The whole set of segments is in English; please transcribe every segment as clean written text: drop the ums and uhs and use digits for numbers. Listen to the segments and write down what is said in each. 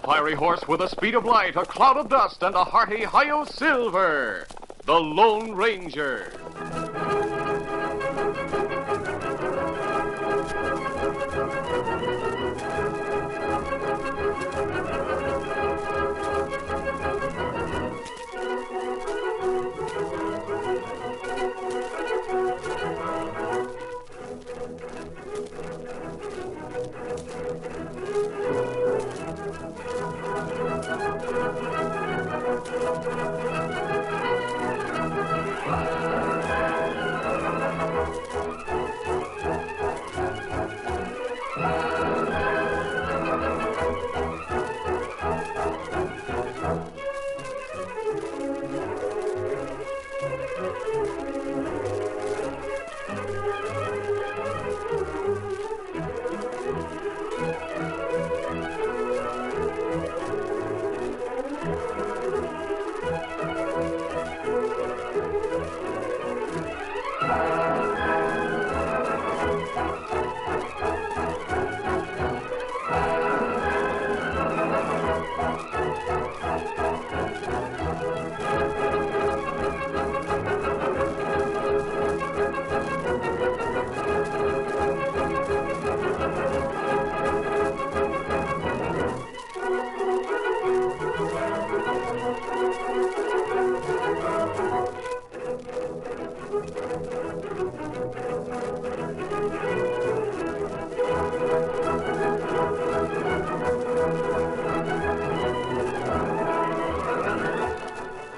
fiery horse with the speed of light, a cloud of dust, and a hearty hi-yo silver, the Lone Ranger.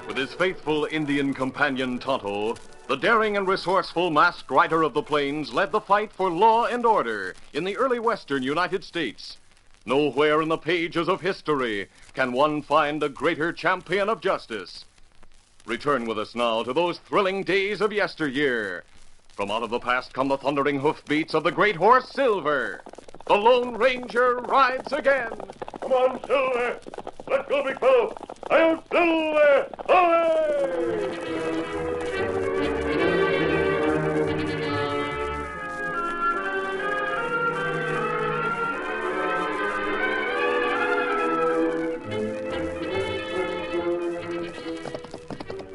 With his faithful Indian companion Tonto, the daring and resourceful masked rider of the plains led the fight for law and order in the early western United States. Nowhere in the pages of history can one find a greater champion of justice. Return with us now to those thrilling days of yesteryear. From out of the past come the thundering hoofbeats of the great horse Silver. The Lone Ranger rides again. Come on, Silver. Let's go, big fellow. I'll Silver.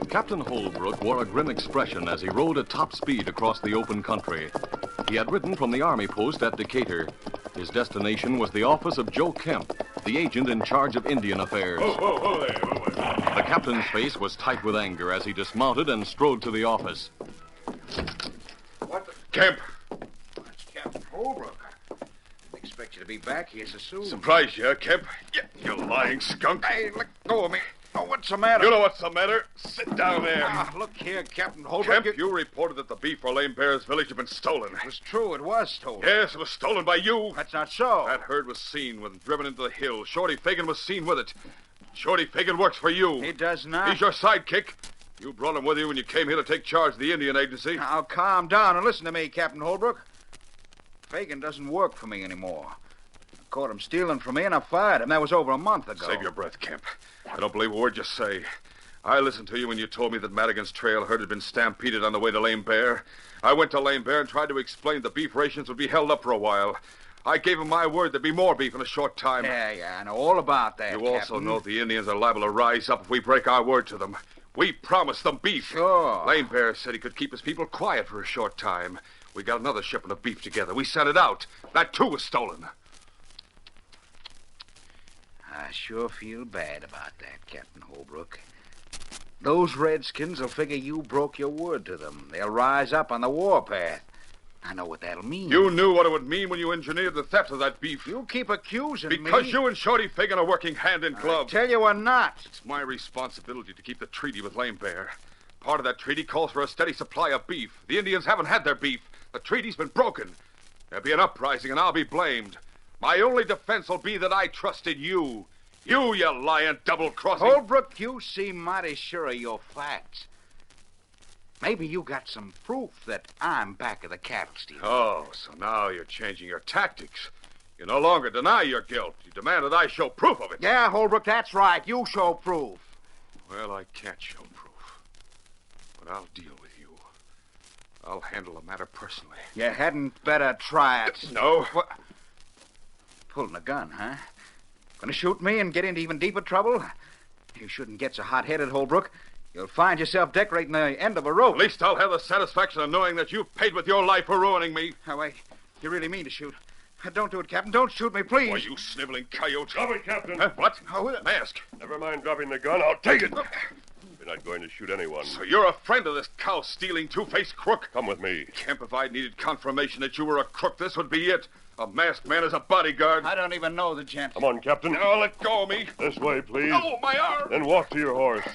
Captain Holbrook wore a grim expression as he rode at top speed across the open country. He had ridden from the army post at Decatur. His destination was the office of Joe Kemp, the agent in charge of Indian affairs. Whoa there. The captain's face was tight with anger as he dismounted and strode to the office. What the... Kemp. It's Captain Holbrook. I didn't expect you to be back here so soon. Surprised you, Kemp? You lying skunk. Hey, let go of me. Oh, what's the matter? You know what's the matter? Sit down there. Look here, Captain Holbrook. Kemp, you reported that the beef for Lame Bear's village had been stolen. It was true. It was stolen. Yes, it was stolen by you. That's not so. That herd was seen when driven into the hill. Shorty Fagan was seen with it. Shorty Fagan works for you. He does not. He's your sidekick. You brought him with you when you came here to take charge of the Indian agency. Now, calm down and listen to me, Captain Holbrook. Fagan doesn't work for me anymore. I caught him stealing from me and I fired him. That was over a month ago. Save your breath, Kemp. I don't believe a word you say. I listened to you when you told me that Madigan's trail herd had been stampeded on the way to Lame Bear. I went to Lame Bear and tried to explain the beef rations would be held up for a while. I gave him my word there'd be more beef in a short time. Yeah, I know all about that, You also know the Indians are liable to rise up if we break our word to them. We promised them beef. Sure. Lame Bear said he could keep his people quiet for a short time. We got another shipment of beef together. We sent it out. That, too, was stolen. I sure feel bad about that, Captain Holbrook. Those Redskins will figure you broke your word to them. They'll rise up on the warpath. I know what that'll mean. You knew what it would mean when you engineered the theft of that beef. You keep accusing me. Because you and Shorty Fagan are working hand in glove. I tell you we're not. It's my responsibility to keep the treaty with Lame Bear. Part of that treaty calls for a steady supply of beef. The Indians haven't had their beef. The treaty's been broken. There'll be an uprising, and I'll be blamed. My only defense will be that I trusted you. You lying double-crossing... Holbrook, you seem mighty sure of your facts. Maybe you got some proof that I'm back of the cattle steal. Oh, so now you're changing your tactics. You no longer deny your guilt. You demand that I show proof of it. Yeah, Holbrook, that's right. You show proof. Well, I can't show proof. But I'll deal with you. I'll handle the matter personally. You hadn't better try it. No. What? Pulling a gun, huh? Gonna shoot me and get into even deeper trouble? You shouldn't get so hot-headed, Holbrook. You'll find yourself decorating the end of a rope. At least I'll have the satisfaction of knowing that you've paid with your life for ruining me. Oh, wait. You really mean to shoot? Don't do it, Captain. Don't shoot me, please. Why, you sniveling coyote. Drop it, Captain. What? Mask. Never mind dropping the gun. I'll take it. You're not going to shoot anyone. So you're a friend of this cow-stealing, two-faced crook? Come with me. Kemp, if I needed confirmation that you were a crook, this would be it. A masked man as a bodyguard. I don't even know the gent. Come on, Captain. Now, let go of me. This way, please. Oh, my arm. Then walk to your horse.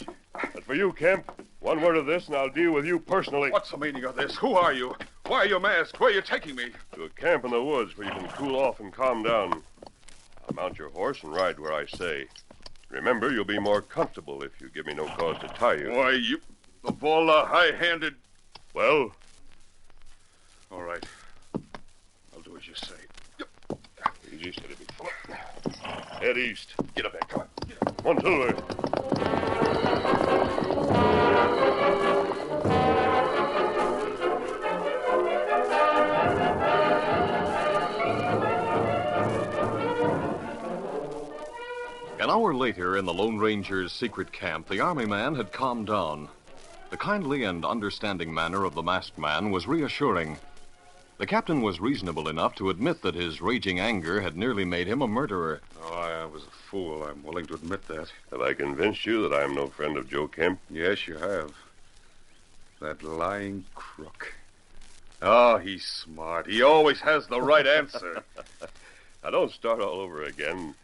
But for you, Kemp, one word of this and I'll deal with you personally. What's the meaning of this? Who are you? Why are you masked? Where are you taking me? To a camp in the woods where you can cool off and calm down. I'll mount your horse and ride where I say. Remember, you'll be more comfortable if you give me no cause to tie you. Why, you... Of all the high-handed... Well? All right. I'll do as you say. Easy, steady, big fella. Head east. Get up there. Come on. One, Silver. An hour later, in the Lone Ranger's secret camp, the Army man had calmed down. The kindly and understanding manner of the masked man was reassuring. The captain was reasonable enough to admit that his raging anger had nearly made him a murderer. Oh, I was a fool. I'm willing to admit that. Have I convinced you that I'm no friend of Joe Kemp? Yes, you have. That lying crook. Oh, he's smart. He always has the right answer. Now, don't start all over again.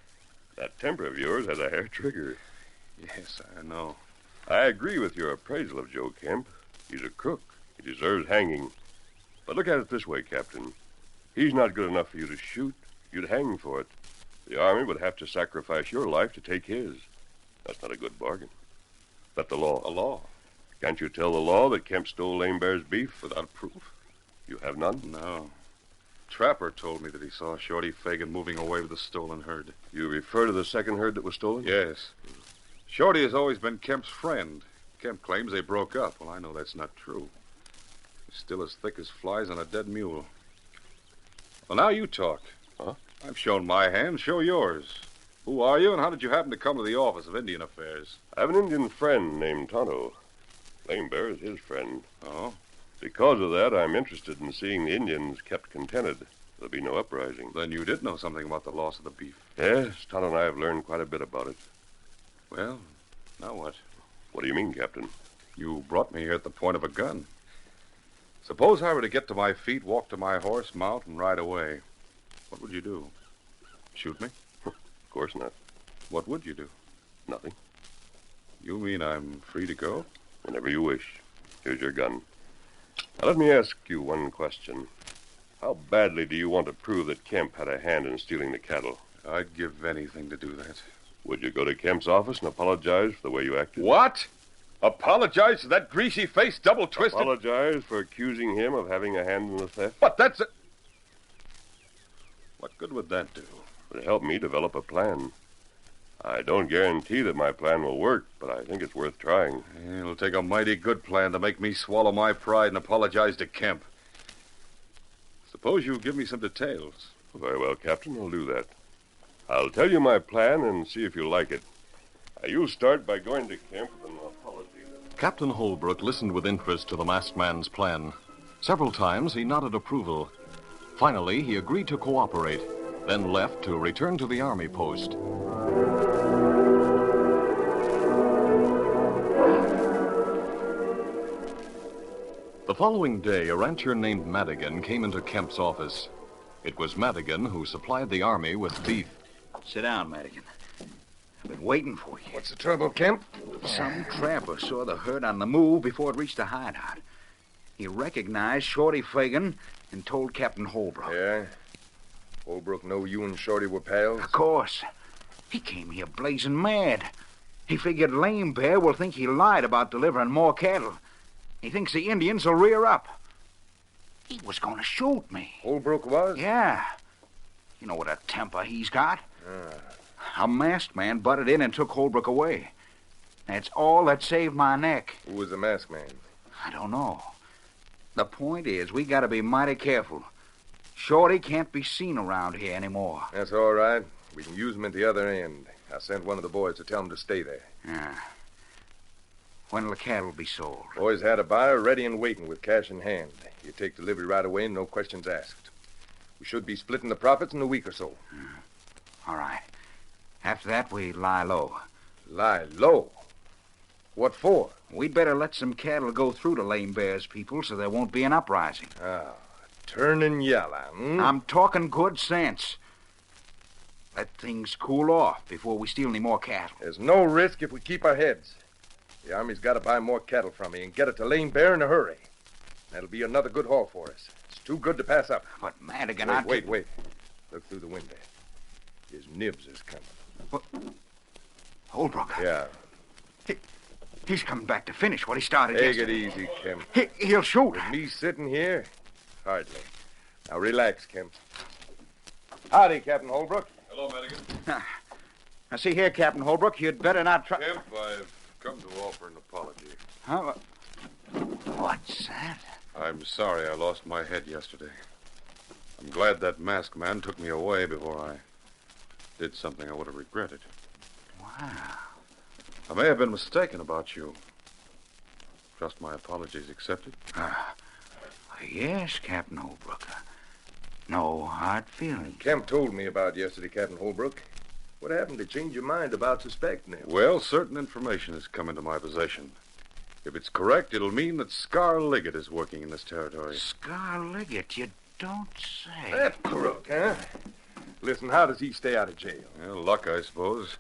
That temper of yours has a hair trigger. Yes, I know. I agree with your appraisal of Joe Kemp. He's a crook. He deserves hanging. But look at it this way, Captain. He's not good enough for you to shoot. You'd hang for it. The Army would have to sacrifice your life to take his. That's not a good bargain. But the law. A law? Can't you tell the law that Kemp stole Lame Bear's beef? Without proof? You have none? No. Trapper told me that he saw Shorty Fagan moving away with the stolen herd. You refer to the second herd that was stolen? Yes. Shorty has always been Kemp's friend. Kemp claims they broke up. Well, I know that's not true. He's still as thick as flies on a dead mule. Well, now you talk. Huh? I've shown my hand. Show yours. Who are you, and how did you happen to come to the Office of Indian Affairs? I have an Indian friend named Tonto. Lame Bear is his friend. Oh? Because of that, I'm interested in seeing the Indians kept contented. There'll be no uprising. Then you did know something about the loss of the beef. Yes, Tonto and I have learned quite a bit about it. Well, now what? What do you mean, Captain? You brought me here at the point of a gun. Suppose I were to get to my feet, walk to my horse, mount, and ride away. What would you do? Shoot me? Of course not. What would you do? Nothing. You mean I'm free to go? Whenever you wish. Here's your gun. Now, let me ask you one question. How badly do you want to prove that Kemp had a hand in stealing the cattle? I'd give anything to do that. Would you go to Kemp's office and apologize for the way you acted? What? Apologize to that greasy-faced, double-twisted... Apologize for accusing him of having a hand in the theft? But that's... What good would that do? It would help me develop a plan. I don't guarantee that my plan will work, but I think it's worth trying. It'll take a mighty good plan to make me swallow my pride and apologize to Kemp. Suppose you give me some details. Very well, Captain, I'll do that. I'll tell you my plan and see if you like it. You'll start by going to Kemp with an apology. Captain Holbrook listened with interest to the masked man's plan. Several times he nodded approval. Finally, he agreed to cooperate, then left to return to the Army post. The following day, a rancher named Madigan came into Kemp's office. It was Madigan who supplied the Army with beef. Sit down, Madigan. I've been waiting for you. What's the trouble, Kemp? Some trapper saw the herd on the move before it reached the hideout. He recognized Shorty Fagan and told Captain Holbrook. Yeah? Holbrook know you and Shorty were pals? Of course. He came here blazing mad. He figured Lame Bear will think he lied about delivering more cattle. He thinks the Indians will rear up. He was going to shoot me. Holbrook was? Yeah. You know what a temper he's got. A masked man butted in and took Holbrook away. That's all that saved my neck. Who was the masked man? I don't know. The point is, we got to be mighty careful. Shorty can't be seen around here anymore. That's all right. We can use them at the other end. I sent one of the boys to tell them to stay there. Yeah. When'll the cattle be sold? Boys had a buyer ready and waiting with cash in hand. You take delivery right away and no questions asked. We should be splitting the profits in a week or so. All right. After that, we lie low. Lie low? What for? We'd better let some cattle go through to Lame Bear's people so there won't be an uprising. Ah, turning yellow, hmm? I'm talking good sense. Let things cool off before we steal any more cattle. There's no risk if we keep our heads. The Army's got to buy more cattle from me and get it to Lame Bear in a hurry. That'll be another good haul for us. It's too good to pass up. But Madigan, Wait. Look through the window. His nibs is coming. What? Holbrook. Yeah. He's coming back to finish what he started Take yesterday. it easy, Kemp. He'll shoot. With me sitting here? Hardly. Now relax, Kemp. Howdy, Captain Holbrook. Hello, Madigan. Now, see here, Captain Holbrook, you'd better not try... Kemp, I've come to offer an apology. Huh? What's that? I'm sorry I lost my head yesterday. I'm glad that masked man took me away before I did something I would have regretted. Wow. I may have been mistaken about you. Trust my apologies accepted? Yes, Captain Holbrook. No hard feelings. Kemp told me about yesterday, Captain Holbrook. What happened to change your mind about suspecting him? Well, certain information has come into my possession. If it's correct, it'll mean that Scar Liggett is working in this territory. Scar Liggett, you don't say. That crook, huh? Listen, how does he stay out of jail? Well, luck, I suppose.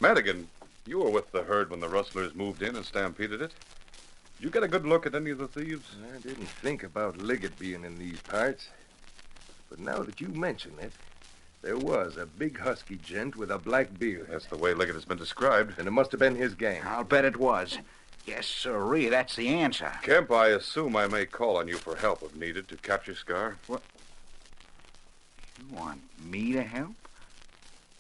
Madigan, you were with the herd when the rustlers moved in and stampeded it. Did you get a good look at any of the thieves? I didn't think about Liggett being in these parts. But now that you mention it, there was a big husky gent with a black beard. That's the way Liggett has been described. And it must have been his gang. I'll bet it was. Yes, sirree, that's the answer. Kemp, I assume I may call on you for help if needed to capture Scar. What? You want me to help?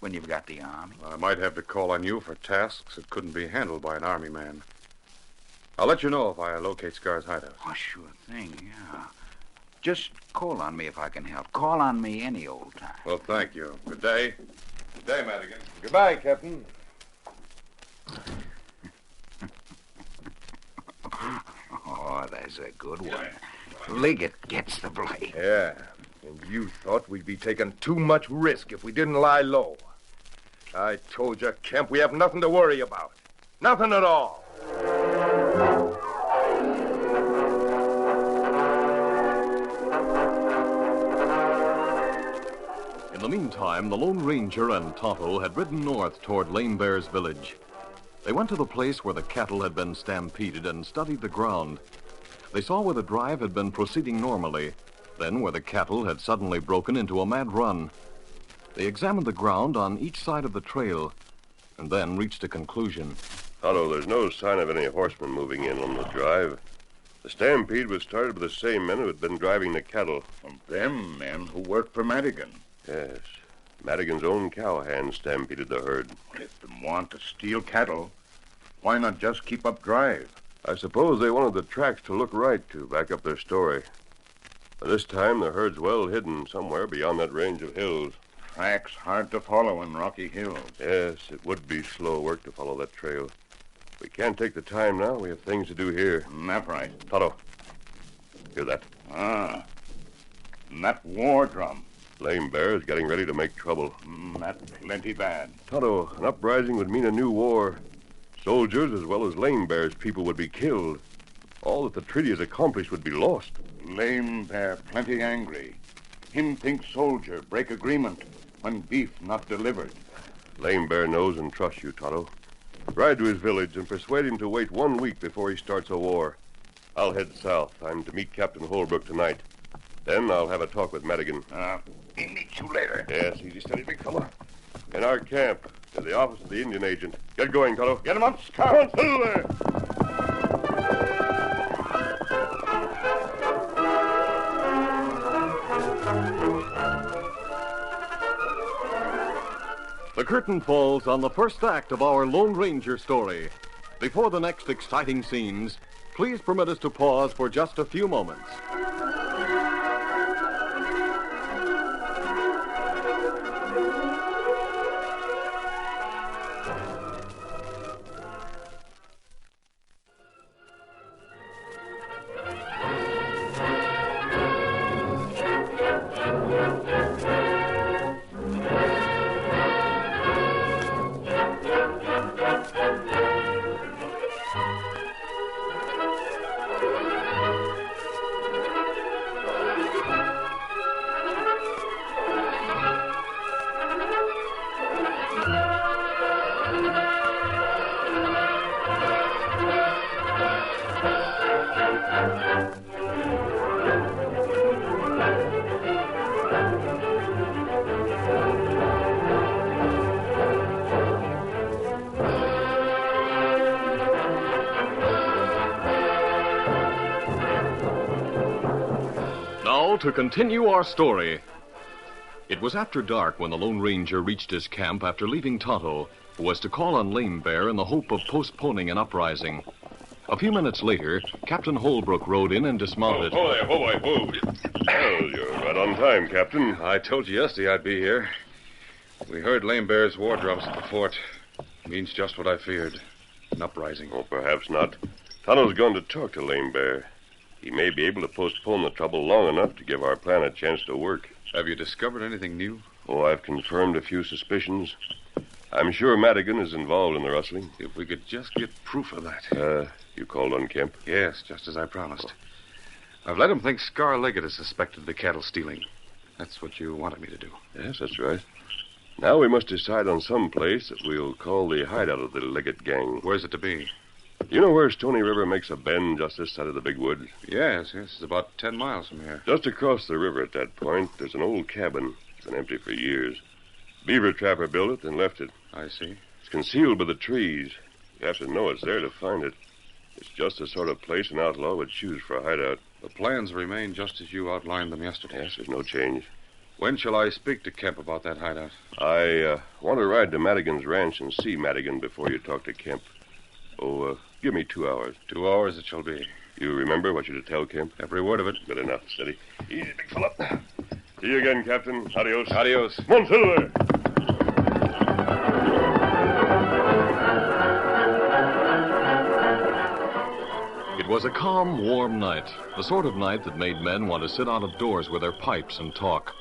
When you've got the Army? I might have to call on you for tasks that couldn't be handled by an Army man. I'll let you know if I locate Scar's hideout. Oh, sure thing, yeah. Just call on me if I can help. Call on me any old time. Well, thank you. Good day. Good day, Madigan. Goodbye, Captain. Oh, that's a good one. Liggett gets the blame. Yeah, and you thought we'd be taking too much risk if we didn't lie low. I told you, Kemp, we have nothing to worry about. Nothing at all. In the meantime, the Lone Ranger and Tonto had ridden north toward Lame Bear's village. They went to the place where the cattle had been stampeded and studied the ground. They saw where the drive had been proceeding normally, then where the cattle had suddenly broken into a mad run. They examined the ground on each side of the trail and then reached a conclusion. Tonto, there's no sign of any horsemen moving in on the drive. The stampede was started by the same men who had been driving the cattle. Them men who worked for Madigan. Yes. Madigan's own cowhands stampeded the herd. If they want to steal cattle, why not just keep up drive? I suppose they wanted the tracks to look right to back up their story. By this time, the herd's well hidden somewhere beyond that range of hills. Tracks hard to follow in rocky hills. Yes, it would be slow work to follow that trail. We can't take the time now. We have things to do here. That's right. Tonto, hear that? Ah, and that war drum. Lame Bear is getting ready to make trouble. That's plenty bad. Tonto, an uprising would mean a new war. Soldiers as well as Lame Bear's people would be killed. All that the treaty has accomplished would be lost. Lame Bear plenty angry. Him think soldier break agreement when beef not delivered. Lame Bear knows and trusts you, Tonto. Ride to his village and persuade him to wait 1 week before he starts a war. I'll head south. I'm to meet Captain Holbrook tonight. Then I'll have a talk with Madigan. Meet you later. Yes, easy, steady, big fella. In our camp, to the office of the Indian agent. Get going, Tonto. Get him up, Scout. The curtain falls on the first act of our Lone Ranger story. Before the next exciting scenes, please permit us to pause for just a few moments. to continue our story. It was after dark when the Lone Ranger reached his camp after leaving Tonto, who was to call on Lame Bear in the hope of postponing an uprising. A few minutes later, Captain Holbrook rode in and dismounted. Oh, there, boy, whoa. Well, you're right on time, Captain. I told you yesterday I'd be here. We heard Lame Bear's war drums at the fort. Means just what I feared. An uprising. Oh, perhaps not. Tonto's going to talk to Lame Bear. He may be able to postpone the trouble long enough to give our plan a chance to work. Have you discovered anything new? Oh, I've confirmed a few suspicions. I'm sure Madigan is involved in the rustling. If we could just get proof of that. You called on Kemp? Yes, just as I promised. I've let him think Scar-Leggett is suspected of the cattle stealing. That's what you wanted me to do. Yes, that's right. Now we must decide on some place that we'll call the hideout of the Leggett gang. Where's it to be? You know where Stony River makes a bend just this side of the big woods? Yes, it's about 10 miles from here. Just across the river at that point, there's an old cabin. It's been empty for years. Beaver trapper built it and left it. I see. It's concealed by the trees. You have to know it's there to find it. It's just the sort of place an outlaw would choose for a hideout. The plans remain just as you outlined them yesterday. Yes, there's no change. When shall I speak to Kemp about that hideout? I want to ride to Madigan's ranch and see Madigan before you talk to Kemp. Oh, give me 2 hours. 2 hours it shall be. You remember what you're to tell Kemp? Every word of it. Good enough. Steady. Easy, big fella. See you again, Captain. Adios. Adios. Come on, Silver. It was a calm, warm night, the sort of night that made men want to sit out of doors with their pipes and talk.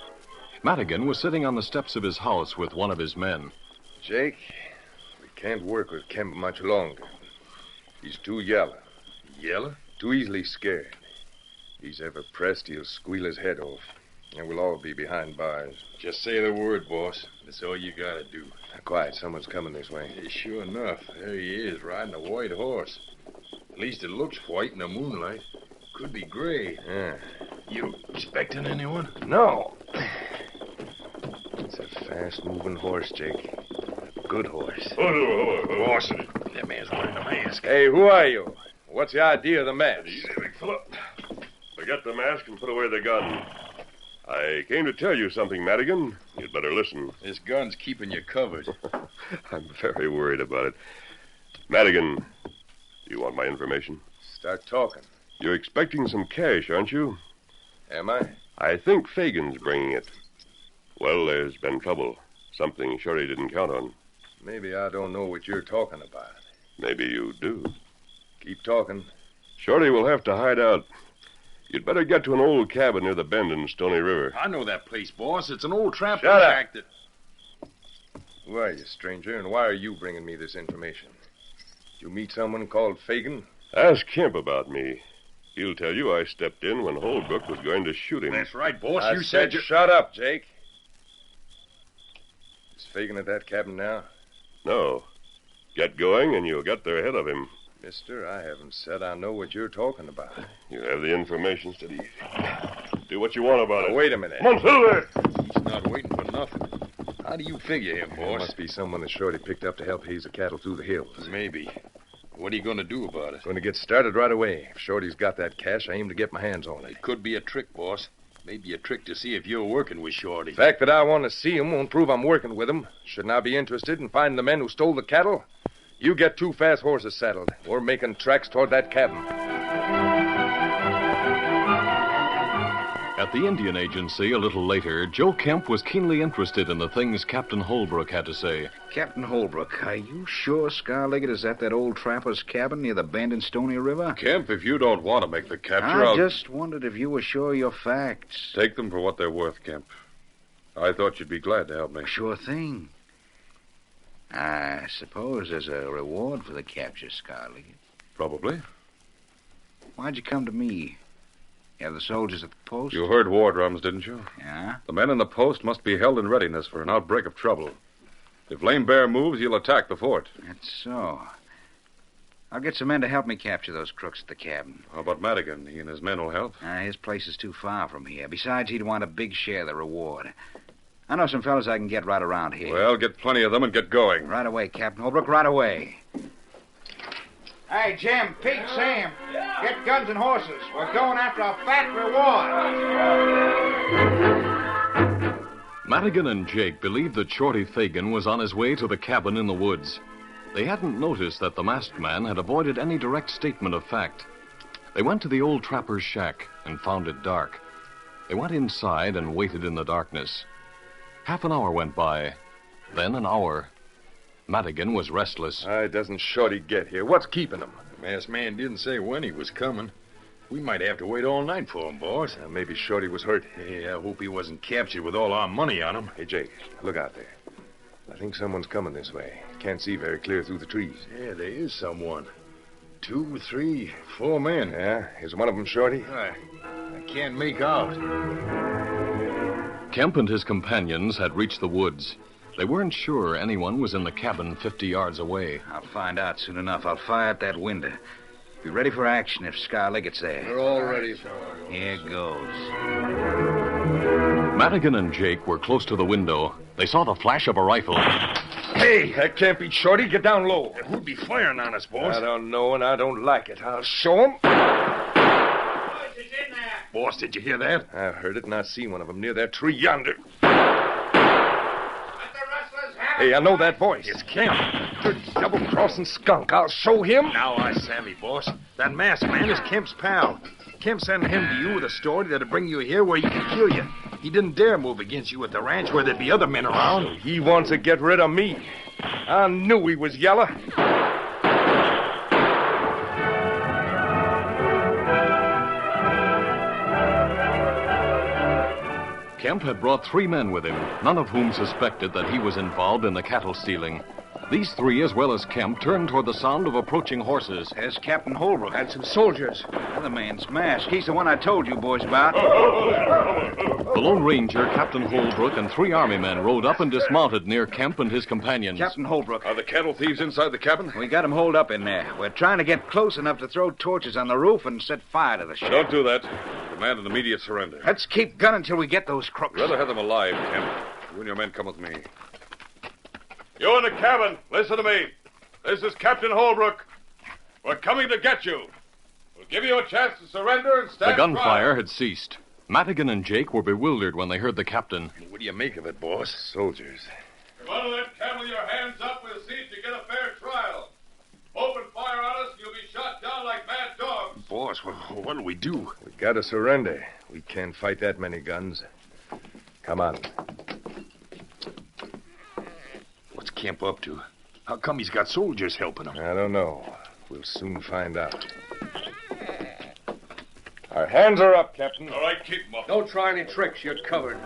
Madigan was sitting on the steps of his house with one of his men. Jake, we can't work with Kemp much longer. He's too yellow. Yellow? Too easily scared. If he's ever pressed, he'll squeal his head off. And we'll all be behind bars. Just say the word, boss. That's all you gotta do. Quiet, someone's coming this way. Hey, sure enough, there he is, riding a white horse. At least it looks white in the moonlight. Could be gray. Yeah. You expecting anyone? No. It's a fast-moving horse, Jake. A good horse. Boss, that man's wearing a mask. Hey, who are you? What's the idea of the mask? Easy, big fella. Forget the mask and put away the gun. I came to tell you something, Madigan. You'd better listen. This gun's keeping you covered. I'm very worried about it. Madigan, do you want my information? Start talking. You're expecting some cash, aren't you? Am I? I think Fagan's bringing it. Well, there's been trouble. Something Shorty didn't count on. Maybe I don't know what you're talking about. Maybe you do. Keep talking. Shorty will have to hide out. You'd better get to an old cabin near the bend in Stony River. I know that place, boss. It's an old trapper Shut up. shack that... Who are you, stranger, and why are you bringing me this information? Did you meet someone called Fagan? Ask Kemp about me. He'll tell you I stepped in when Holbrook was going to shoot him. That's right, boss. I You said you... shut up, Jake. Is Fagan at that cabin now? No. Get going and you'll get there ahead of him. Mister, I haven't said I know what you're talking about. You have the information, steady. Do what you want about it. Wait a minute. Come on, Silver! He's not waiting for nothing. How do you figure him, There boss? must be someone that Shorty picked up to help haze the cattle through the hills. Maybe. What are you going to do about it? Going to get started right away. If Shorty's got that cash, I aim to get my hands on it. It could be a trick, boss. Maybe a trick to see if you're working with Shorty. The fact that I want to see him won't prove I'm working with him. Shouldn't I be interested in finding the men who stole the cattle? You get 2 fast horses saddled. We're making tracks toward that cabin. At the Indian Agency a little later, Joe Kemp was keenly interested in the things Captain Holbrook had to say. Captain Holbrook, are you sure Scar-Leggett is at that old trapper's cabin near the bend in Stony River? Kemp, if you don't want to make the capture, I just wondered if you were sure of your facts. Take them for what they're worth, Kemp. I thought you'd be glad to help me. Sure thing. I suppose there's a reward for the capture, Scar-Leggett. Probably. Why'd you come to me? You have the soldiers at the post? You heard war drums, didn't you? Yeah? The men in the post must be held in readiness for an outbreak of trouble. If Lame Bear moves, he'll attack the fort. That's so. I'll get some men to help me capture those crooks at the cabin. How about Madigan? He and his men will help. His place is too far from here. Besides, he'd want a big share of the reward. I know some fellas I can get right around here. Well, get plenty of them and get going. Right away, Captain Holbrook, right away. Hey, Jim, Pete, Sam. Get guns and horses. We're going after a fat reward. Madigan and Jake believed that Shorty Fagan was on his way to the cabin in the woods. They hadn't noticed that the masked man had avoided any direct statement of fact. They went to the old trapper's shack and found it dark. They went inside and waited in the darkness. Half an hour went by, then an hour. Madigan was restless. Why doesn't Shorty get here? What's keeping him? The masked man didn't say when he was coming. We might have to wait all night for him, boss. Maybe Shorty was hurt. Hey, I hope he wasn't captured with all our money on him. Hey, Jake, look out there. I think someone's coming this way. Can't see very clear through the trees. Yeah, there is someone. 2, 3, 4 men. Yeah? Is one of them Shorty? I can't make out. Kemp and his companions had reached the woods. They weren't sure anyone was in the cabin 50 yards away. I'll find out soon enough. I'll fire at that window. Be ready for action if Scarliggett's there. We're all ready for it. Here goes. Madigan and Jake were close to the window. They saw the flash of a rifle. Hey, that can't be Shorty. Get down low. Who'd be firing on us, boss? I don't know, and I don't like it. I'll show 'em. Boss, did you hear that? I heard it, and I see one of them near that tree yonder. Hey, I know that voice. It's Kemp. Dirty double-crossing skunk. I'll show him. Now I savvy, boss. That masked man is Kemp's pal. Kemp sent him to you with a story that'll bring you here where he can kill you. He didn't dare move against you at the ranch where there'd be other men around. He wants to get rid of me. I knew he was yellow. Kemp had brought 3 men with him, none of whom suspected that he was involved in the cattle stealing. These 3, as well as Kemp, turned toward the sound of approaching horses. There's Captain Holbrook. And some soldiers. The man's mask. He's the one I told you boys about. The Lone Ranger, Captain Holbrook, and 3 army men rode up and dismounted near Kemp and his companions. Captain Holbrook. Are the cattle thieves inside the cabin? We got him holed up in there. We're trying to get close enough to throw torches on the roof and set fire to the shack. Don't do that. Demand an immediate surrender. Let's keep gunning until we get those crooks. Rather have them alive, Kemp. You and your men come with me. You in the cabin, listen to me. This is Captain Holbrook. We're coming to get you. We'll give you a chance to surrender and stand The gunfire trial. had ceased. Madigan and Jake were bewildered when they heard the captain. What do you make of it, boss? Soldiers. If you want to let Kemp with your hands up, we'll see if you get a fair trial. Open fire on us, you'll be shot down like mad dogs. Boss, what'll we do? We gotta surrender. We can't fight that many guns. Come on. What's Kemp up to? How come he's got soldiers helping him? I don't know. We'll soon find out. Our hands are up, Captain. All right, keep them up. Don't try any tricks. You're covered.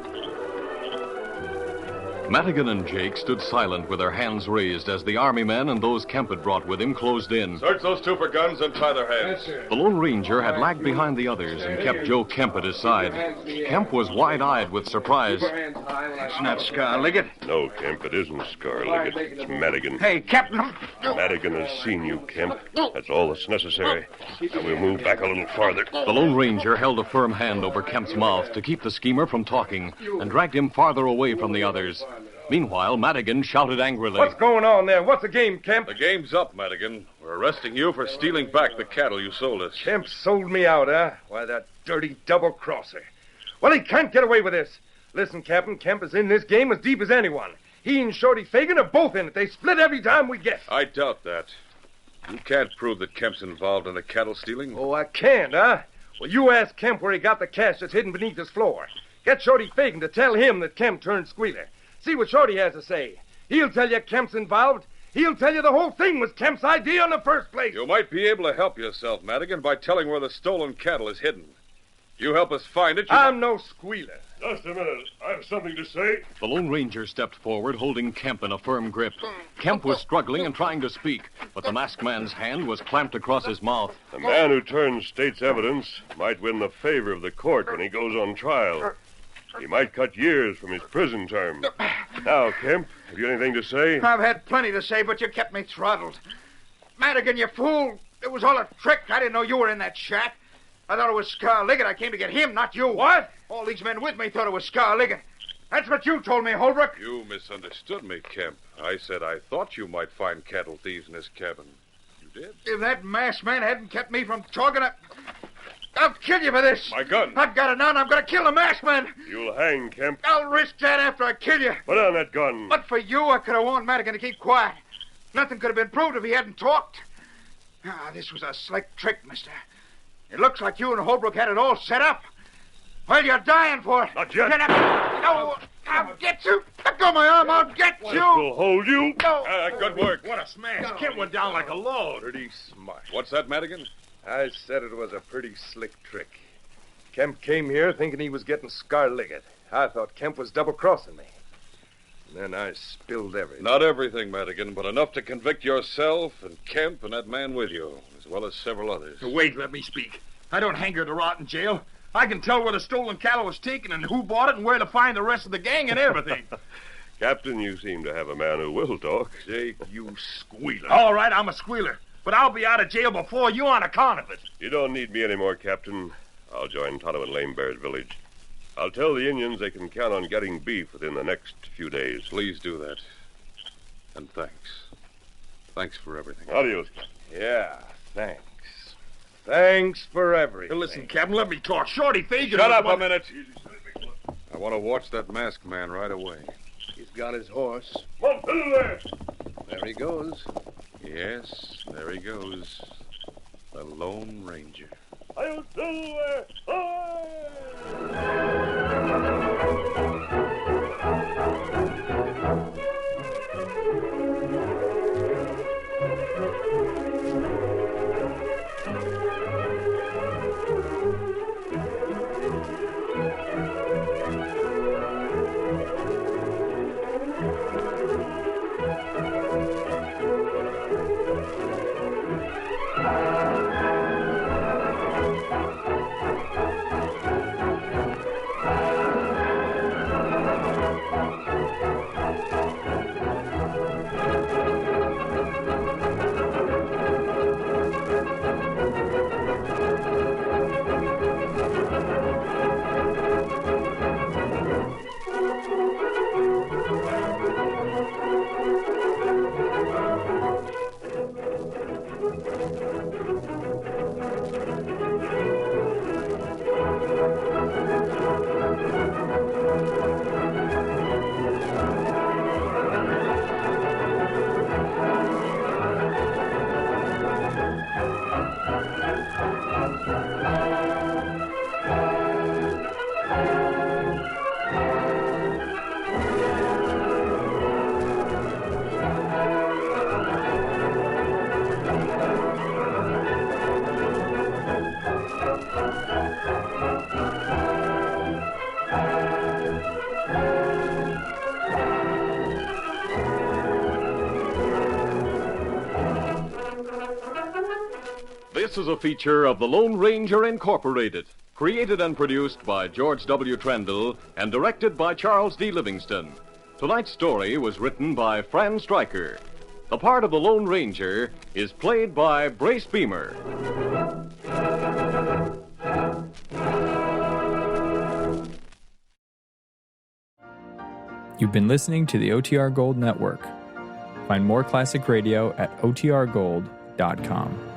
Madigan and Jake stood silent with their hands raised as the army men and those Kemp had brought with him closed in. Search those 2 for guns and tie their hands. The Lone Ranger had lagged behind the others and kept Joe Kemp at his side. Kemp was wide-eyed with surprise. It's not Scarliggett. No, Kemp, it isn't Scarliggett. It's Madigan. Hey, Captain. Madigan has seen you, Kemp. That's all that's necessary. Now we'll move back a little farther. The Lone Ranger held a firm hand over Kemp's mouth to keep the schemer from talking and dragged him farther away from the others. Meanwhile, Madigan shouted angrily. What's going on there? What's the game, Kemp? The game's up, Madigan. We're arresting you for stealing back the cattle you sold us. Kemp sold me out, huh? Why, that dirty double-crosser. Well, he can't get away with this. Listen, Captain, Kemp is in this game as deep as anyone. He and Shorty Fagan are both in it. They split every time we get. I doubt that. You can't prove that Kemp's involved in the cattle stealing. Oh, I can't, huh? Well, you ask Kemp where he got the cash that's hidden beneath his floor. Get Shorty Fagan to tell him that Kemp turned squealer. See what Shorty has to say. He'll tell you Kemp's involved. He'll tell you the whole thing was Kemp's idea in the first place. You might be able to help yourself, Madigan, by telling where the stolen cattle is hidden. You help us find it. I'm no squealer. Just a minute. I have something to say. The Lone Ranger stepped forward, holding Kemp in a firm grip. Kemp was struggling and trying to speak, but the masked man's hand was clamped across his mouth. The man who turns state's evidence might win the favor of the court when he goes on trial. He might cut years from his prison term. Now, Kemp, have you anything to say? I've had plenty to say, but you kept me throttled. Madigan, you fool. It was all a trick. I didn't know you were in that shack. I thought it was Scarliggett. I came to get him, not you. What? All these men with me thought it was Scarliggett. That's what you told me, Holbrook. You misunderstood me, Kemp. I said I thought you might find cattle thieves in this cabin. You did? If that masked man hadn't kept me from talking, I'll kill you for this. My gun. I've got it now, and I'm going to kill the masked man. You'll hang, Kemp. I'll risk that after I kill you. Put on that gun. But for you, I could have warned Madigan to keep quiet. Nothing could have been proved if he hadn't talked. This was a slick trick, mister. It looks like you and Holbrook had it all set up. Well, you're dying for it. Not yet. No, I'll get you. Let go of my arm. I'll get you. We'll hold you. No. Good work. What a smash. Kemp went down like a log. Pretty smart. What's that, Madigan? I said it was a pretty slick trick. Kemp came here thinking he was getting scar-licked. I thought Kemp was double-crossing me. And then I spilled everything. Not everything, Madigan, but enough to convict yourself and Kemp and that man with you, as well as several others. Wait, let me speak. I don't hanker to rot in jail. I can tell where the stolen cattle was taken and who bought it and where to find the rest of the gang and everything. Captain, you seem to have a man who will talk. Jake, you squealer. All right, I'm a squealer. But I'll be out of jail before you on account of it. You don't need me anymore, Captain. I'll join Tonto and Lame Bear's village. I'll tell the Indians they can count on getting beef within the next few days. Please do that. And thanks. Thanks for everything. Adios. Yeah, thanks. Thanks for everything. Listen, Captain, let me talk. Shorty Fagan... Shut up a minute. I want to watch that masked man right away. He's got his horse. Come on, fiddle there. There he goes. Yes, there he goes. The Lone Ranger. I'll fiddle there. This is a feature of the Lone Ranger Incorporated, created and produced by George W. Trendle and directed by Charles D. Livingston. Tonight's story was written by Fran Stryker. The part of the Lone Ranger is played by Brace Beamer. You've been listening to the OTR Gold Network. Find more classic radio at otrgold.com.